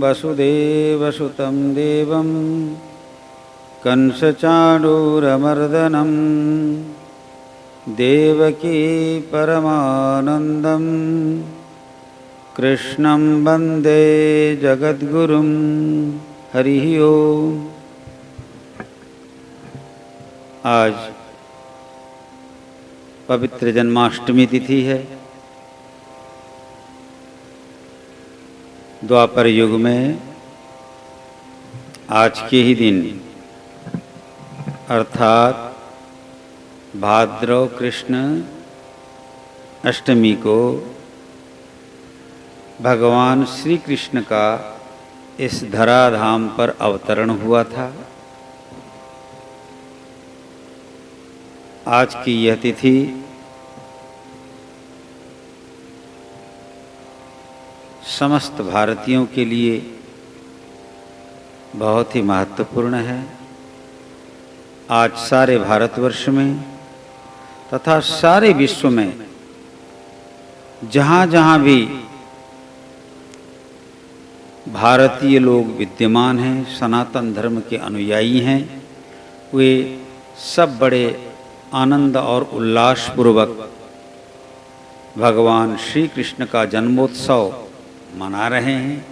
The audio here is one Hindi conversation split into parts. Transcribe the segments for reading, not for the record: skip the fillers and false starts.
वसुदेवसुतं देवं कंसचाणूरमर्दनं देवकी परमानंदं कृष्णं वंदे जगद्गुरुं। हरि ओम। आज पवित्र जन्माष्टमी तिथि है। द्वापर युग में आज के ही दिन अर्थात भाद्रव कृष्ण अष्टमी को भगवान श्री कृष्ण का इस धराधाम पर अवतरण हुआ था। आज की यह तिथि समस्त भारतीयों के लिए बहुत ही महत्वपूर्ण है। आज सारे भारतवर्ष में तथा सारे विश्व में जहाँ जहाँ भी भारतीय लोग विद्यमान हैं, सनातन धर्म के अनुयायी हैं, वे सब बड़े आनंद और उल्लासपूर्वक भगवान श्री कृष्ण का जन्मोत्सव मना रहे हैं।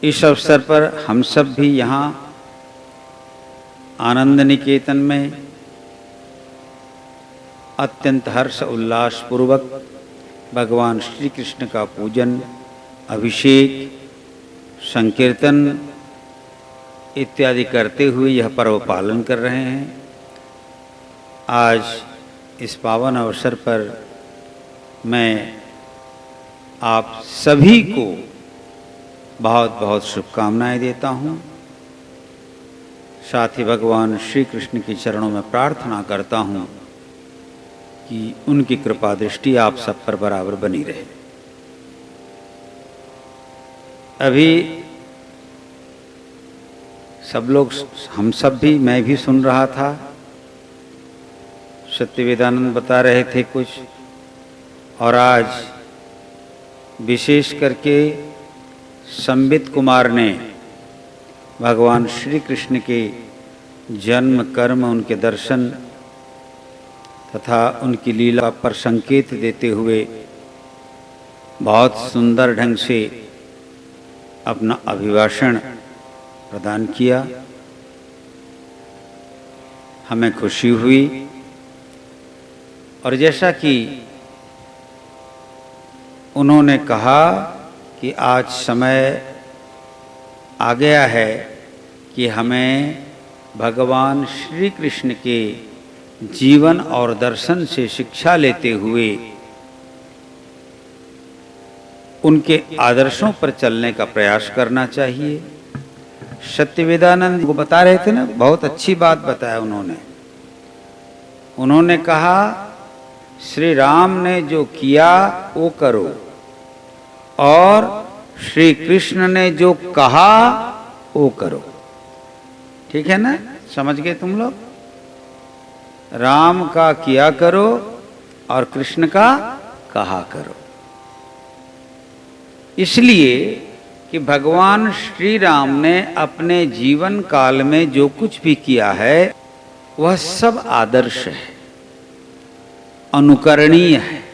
इस अवसर पर हम सब भी यहाँ आनंद निकेतन में अत्यंत हर्ष उल्लास पूर्वक भगवान श्री कृष्ण का पूजन, अभिषेक, संकीर्तन इत्यादि करते हुए यह पर्व पालन कर रहे हैं। आज इस पावन अवसर पर मैं आप सभी को बहुत बहुत शुभकामनाएं देता हूं। साथ ही भगवान श्री कृष्ण के चरणों में प्रार्थना करता हूं कि उनकी कृपा दृष्टि आप सब पर बराबर बनी रहे। अभी सब लोग, हम सब भी, मैं भी सुन रहा था, सत्यवेदानंद बता रहे थे कुछ, और आज विशेष करके संबित कुमार ने भगवान श्री कृष्ण के जन्म, कर्म, उनके दर्शन तथा उनकी लीला पर संकेत देते हुए बहुत सुंदर ढंग से अपना अभिभाषण प्रदान किया। हमें खुशी हुई। और जैसा कि उन्होंने कहा कि आज समय आ गया है कि हमें भगवान श्री कृष्ण के जीवन और दर्शन से शिक्षा लेते हुए उनके आदर्शों पर चलने का प्रयास करना चाहिए। सत्यवेदानंद को बता रहे थे ना, बहुत अच्छी बात बताया उन्होंने। उन्होंने कहा श्री राम ने जो किया वो करो, और श्री कृष्ण ने जो कहा वो करो। ठीक है ना? समझ गए तुम लोग? राम का किया करो और कृष्ण का कहा करो। इसलिए कि भगवान श्री राम ने अपने जीवन काल में जो कुछ भी किया है वह सब आदर्श है, अनुकरणीय है।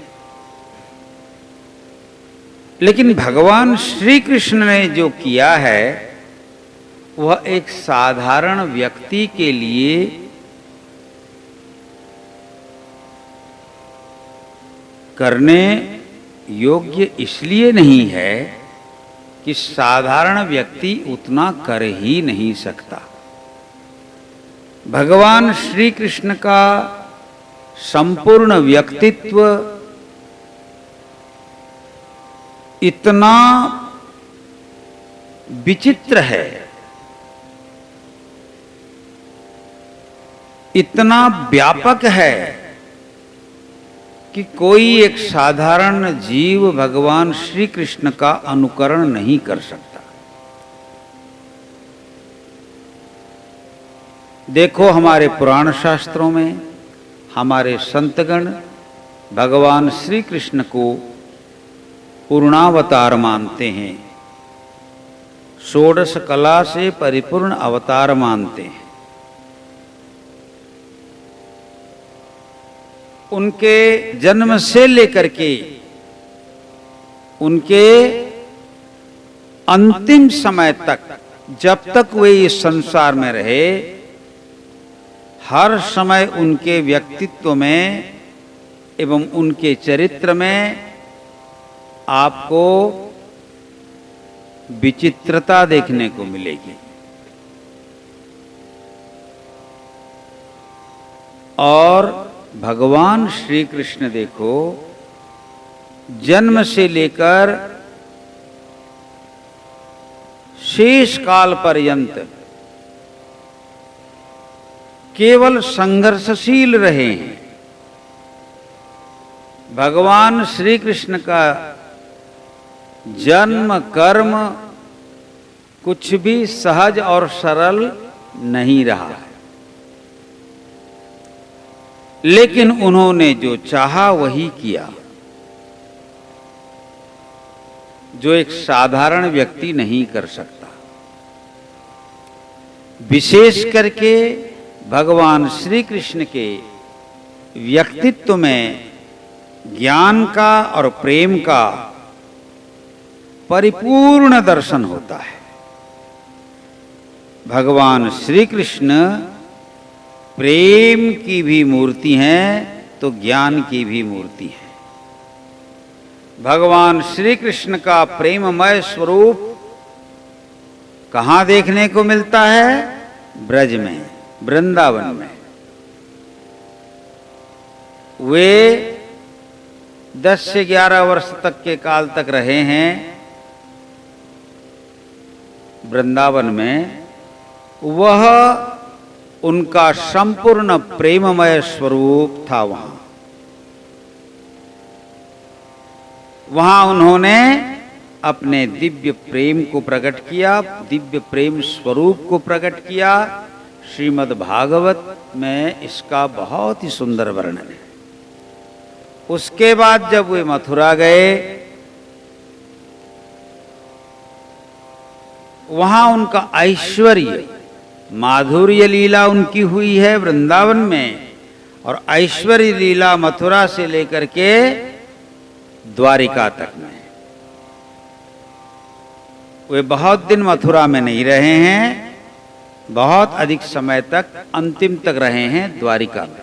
लेकिन भगवान श्री कृष्ण ने जो किया है वह एक साधारण व्यक्ति के लिए करने योग्य इसलिए नहीं है कि साधारण व्यक्ति उतना कर ही नहीं सकता। भगवान श्री कृष्ण का संपूर्ण व्यक्तित्व इतना विचित्र है, इतना व्यापक है कि कोई एक साधारण जीव भगवान श्री कृष्ण का अनुकरण नहीं कर सकता। देखो हमारे पुराण शास्त्रों में हमारे संतगण भगवान श्री कृष्ण को पूर्णावतार मानते हैं, षोडश कला से परिपूर्ण अवतार मानते हैं। उनके जन्म से लेकर के उनके अंतिम समय तक, जब तक वे इस संसार में रहे, हर समय उनके व्यक्तित्व में एवं उनके चरित्र में आपको विचित्रता देखने को मिलेगी। और भगवान श्री कृष्ण देखो, जन्म से लेकर शेष काल पर्यंत केवल संघर्षशील रहे हैं। भगवान श्री कृष्ण का जन्म कर्म कुछ भी सहज और सरल नहीं रहा है, लेकिन उन्होंने जो चाहा वही किया, जो एक साधारण व्यक्ति नहीं कर सकता। विशेष करके भगवान श्री कृष्ण के व्यक्तित्व में ज्ञान का और प्रेम का परिपूर्ण दर्शन होता है। भगवान श्री कृष्ण प्रेम की भी मूर्ति हैं तो ज्ञान की भी मूर्ति है। भगवान श्री कृष्ण का प्रेममय स्वरूप कहाँ देखने को मिलता है? ब्रज में, वृंदावन में। वे 10 से 11 वर्ष तक के काल तक रहे हैं वृंदावन में। वह उनका संपूर्ण प्रेममय स्वरूप था। वहां उन्होंने अपने दिव्य प्रेम को प्रकट किया, दिव्य प्रेम स्वरूप को प्रकट किया। श्रीमद् भागवत में इसका बहुत ही सुंदर वर्णन है। उसके बाद जब वे मथुरा गए, वहां उनका ऐश्वर्य, माधुर्य लीला उनकी हुई है वृंदावन में, और ऐश्वर्य लीला मथुरा से लेकर के द्वारिका तक में। वे बहुत दिन मथुरा में नहीं रहे हैं, बहुत अधिक समय तक, अंतिम तक रहे हैं द्वारिका में।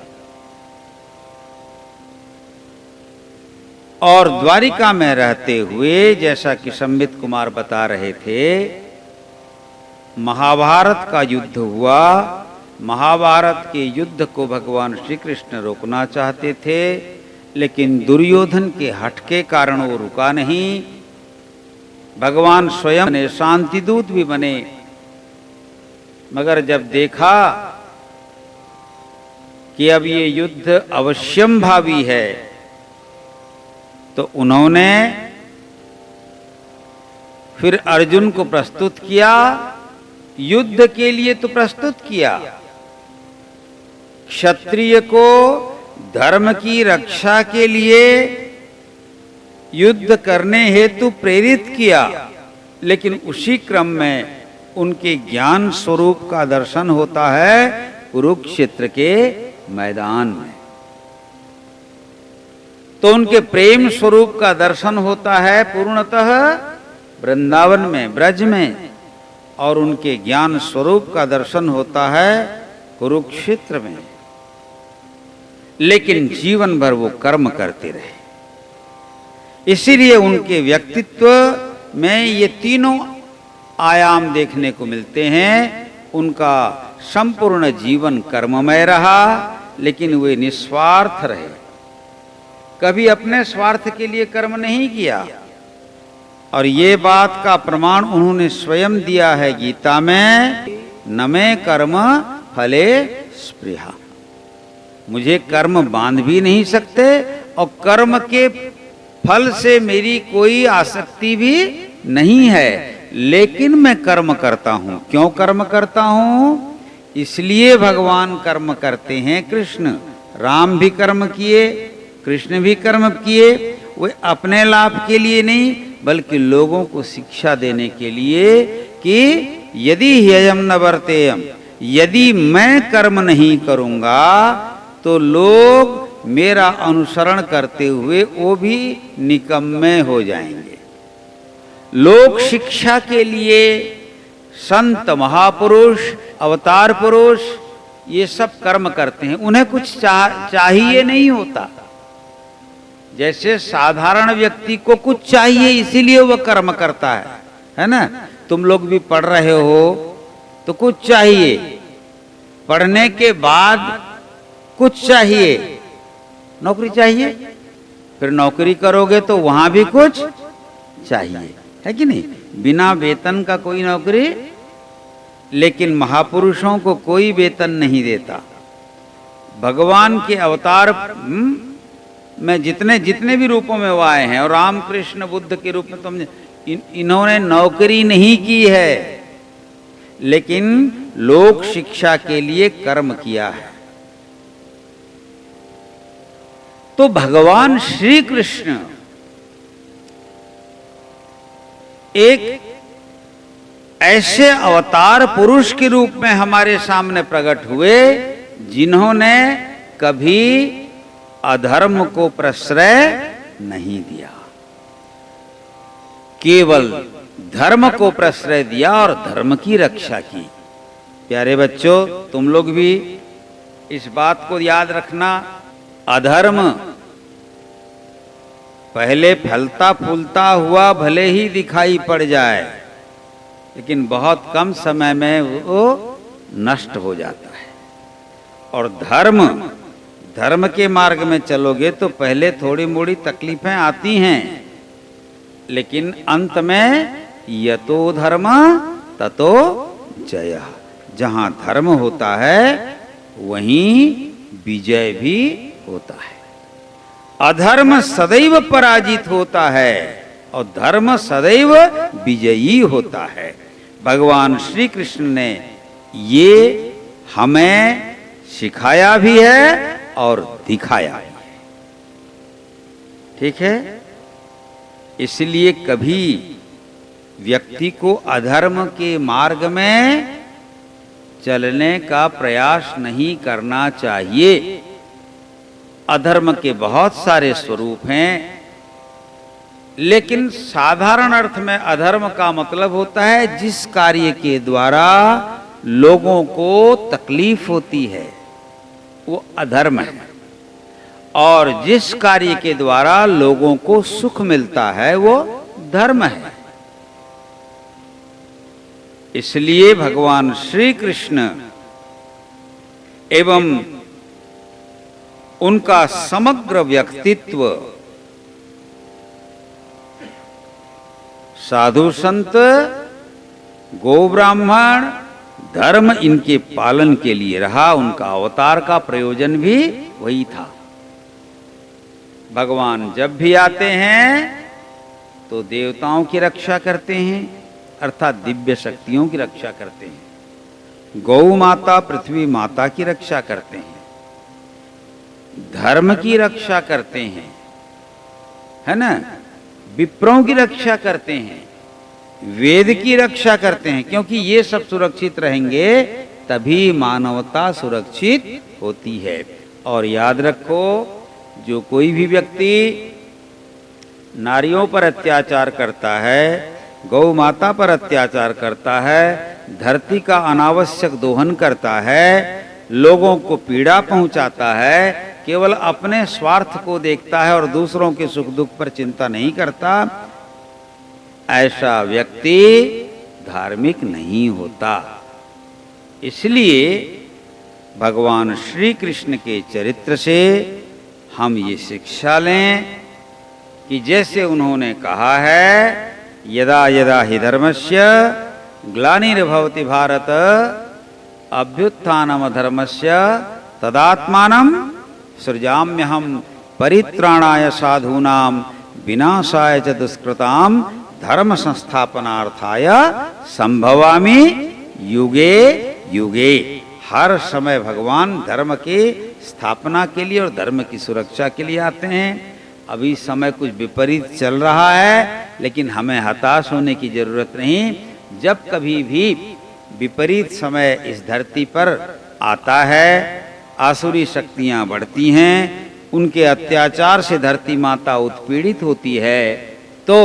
और द्वारिका में रहते हुए, जैसा कि संबित कुमार बता रहे थे, महाभारत का युद्ध हुआ। महाभारत के युद्ध को भगवान श्री कृष्ण रोकना चाहते थे, लेकिन दुर्योधन के हठ के कारण वो रुका नहीं। भगवान स्वयं ने शांति दूत भी बने, मगर जब देखा कि अब ये युद्ध अवश्यंभावी है, तो उन्होंने फिर अर्जुन को प्रस्तुत किया। युद्ध के लिए तो प्रस्तुत किया, क्षत्रिय को धर्म की रक्षा के लिए युद्ध करने हेतु प्रेरित किया, लेकिन उसी क्रम में उनके ज्ञान स्वरूप का दर्शन होता है कुरुक्षेत्र के मैदान में। तो उनके प्रेम स्वरूप का दर्शन होता है पूर्णतः वृंदावन में, ब्रज में, और उनके ज्ञान स्वरूप का दर्शन होता है कुरुक्षेत्र में। लेकिन जीवन भर वो कर्म करते रहे, इसीलिए उनके व्यक्तित्व में ये तीनों आयाम देखने को मिलते हैं। उनका संपूर्ण जीवन कर्ममय रहा, लेकिन वे निस्वार्थ रहे, कभी अपने स्वार्थ के लिए कर्म नहीं किया। और ये बात का प्रमाण उन्होंने स्वयं दिया है गीता में, न मे कर्म फले स्पृहा। मुझे कर्म बांध भी नहीं सकते और कर्म के फल से मेरी कोई आसक्ति भी नहीं है, लेकिन मैं कर्म करता हूं। क्यों कर्म करता हूं? इसलिए भगवान कर्म करते हैं। कृष्ण राम भी कर्म किए, कृष्ण भी कर्म किए, वे अपने लाभ के लिए नहीं बल्कि लोगों को शिक्षा देने के लिए कि यदि ह्ययम न वर्तेयम, यदि मैं कर्म नहीं करूंगा तो लोग मेरा अनुसरण करते हुए वो भी निकम्मे हो जाएंगे। लोक शिक्षा के लिए संत, महापुरुष, अवतार पुरुष ये सब कर्म करते हैं, उन्हें कुछ चाहिए नहीं होता। जैसे साधारण व्यक्ति को कुछ चाहिए इसीलिए वह कर्म करता है ना। तुम लोग भी पढ़ रहे हो तो कुछ चाहिए, पढ़ने के बाद कुछ चाहिए, नौकरी चाहिए, फिर नौकरी करोगे तो वहां भी कुछ चाहिए, है कि नहीं? बिना वेतन का कोई नौकरी, लेकिन महापुरुषों को कोई वेतन नहीं देता। भगवान के अवतार में जितने भी रूपों में वो आए हैं, और राम कृष्ण बुद्ध के रूप में तुम इन्होंने नौकरी नहीं की है, लेकिन लोक शिक्षा के लिए कर्म किया है। तो भगवान श्री कृष्ण एक ऐसे अवतार पुरुष के रूप में हमारे सामने प्रकट हुए जिन्होंने कभी अधर्म को प्रश्रय नहीं दिया, केवल धर्म को प्रश्रय दिया और धर्म की रक्षा की। प्यारे बच्चों, तुम लोग भी इस बात को याद रखना, अधर्म पहले फलता फूलता हुआ भले ही दिखाई पड़ जाए, लेकिन बहुत कम समय में वो नष्ट हो जाता है। और धर्म के मार्ग में चलोगे तो पहले थोड़ी मोड़ी तकलीफें आती हैं, लेकिन अंत में यतो धर्म ततो जय। जहां धर्म होता है वहीं विजय भी होता है। अधर्म सदैव पराजित होता है और धर्म सदैव विजयी होता है। भगवान श्री कृष्ण ने ये हमें सिखाया भी है और दिखाया भी है। ठीक है? इसलिए कभी व्यक्ति को अधर्म के मार्ग में चलने का प्रयास नहीं करना चाहिए। अधर्म के बहुत सारे स्वरूप हैं, लेकिन साधारण अर्थ में अधर्म का मतलब होता है जिस कार्य के द्वारा लोगों को तकलीफ होती है वो अधर्म है, और जिस कार्य के द्वारा लोगों को सुख मिलता है वो धर्म है। इसलिए भगवान श्री कृष्ण एवं उनका समग्र व्यक्तित्व साधु संत, गो ब्राह्मण, धर्म इनके पालन के लिए रहा। उनका अवतार का प्रयोजन भी वही था। भगवान जब भी आते हैं तो देवताओं की रक्षा करते हैं, अर्थात दिव्य शक्तियों की रक्षा करते हैं। गौ माता, पृथ्वी माता की रक्षा करते हैं, धर्म की रक्षा करते हैं, है ना, विप्रों की रक्षा करते हैं, वेद की रक्षा करते हैं, क्योंकि ये सब सुरक्षित रहेंगे तभी मानवता सुरक्षित होती है। और याद रखो, जो कोई भी व्यक्ति नारियों पर अत्याचार करता है, गौ माता पर अत्याचार करता है, धरती का अनावश्यक दोहन करता है, लोगों को पीड़ा पहुंचाता है, केवल अपने स्वार्थ को देखता है और दूसरों के सुख दुख पर चिंता नहीं करता, ऐसा व्यक्ति धार्मिक नहीं होता। इसलिए भगवान श्री कृष्ण के चरित्र से हम ये शिक्षा लें कि जैसे उन्होंने कहा है, यदा यदा हि धर्मस्य ग्लानिर्भवति भारत अभ्युत्थानम धर्मस्य तदात्मानं सृजाम्यहम्। परित्राणाय साधूनां विनाशाय च दुष्कृतां धर्म संस्थापनार्थाय संभवामि युगे युगे। हर समय भगवान धर्म के स्थापना के लिए और धर्म की सुरक्षा के लिए आते हैं। अभी समय कुछ विपरीत चल रहा है, लेकिन हमें हताश होने की जरूरत नहीं। जब कभी भी विपरीत समय इस धरती पर आता है, आसुरी शक्तियां बढ़ती हैं, उनके अत्याचार से धरती माता उत्पीड़ित होती है, तो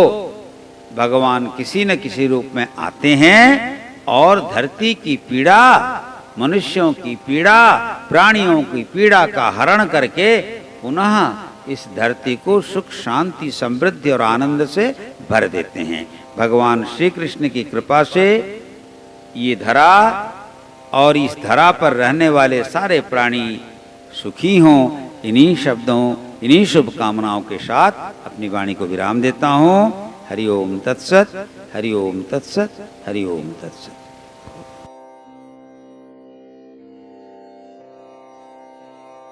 भगवान किसी न किसी रूप में आते हैं और धरती की पीड़ा, मनुष्यों की पीड़ा, प्राणियों की पीड़ा का हरण करके पुनः इस धरती को सुख, शांति, समृद्धि और आनंद से भर देते हैं। भगवान श्री कृष्ण की कृपा से ये धरा और इस धरा पर रहने वाले सारे प्राणी सुखी हों। इन्हीं शब्दों, इन्हीं शुभकामनाओं के साथ अपनी वाणी को विराम देता हूँ। हरि ओम तत्सत, हरि ओम तत्सत, हरि ओम तत्सत।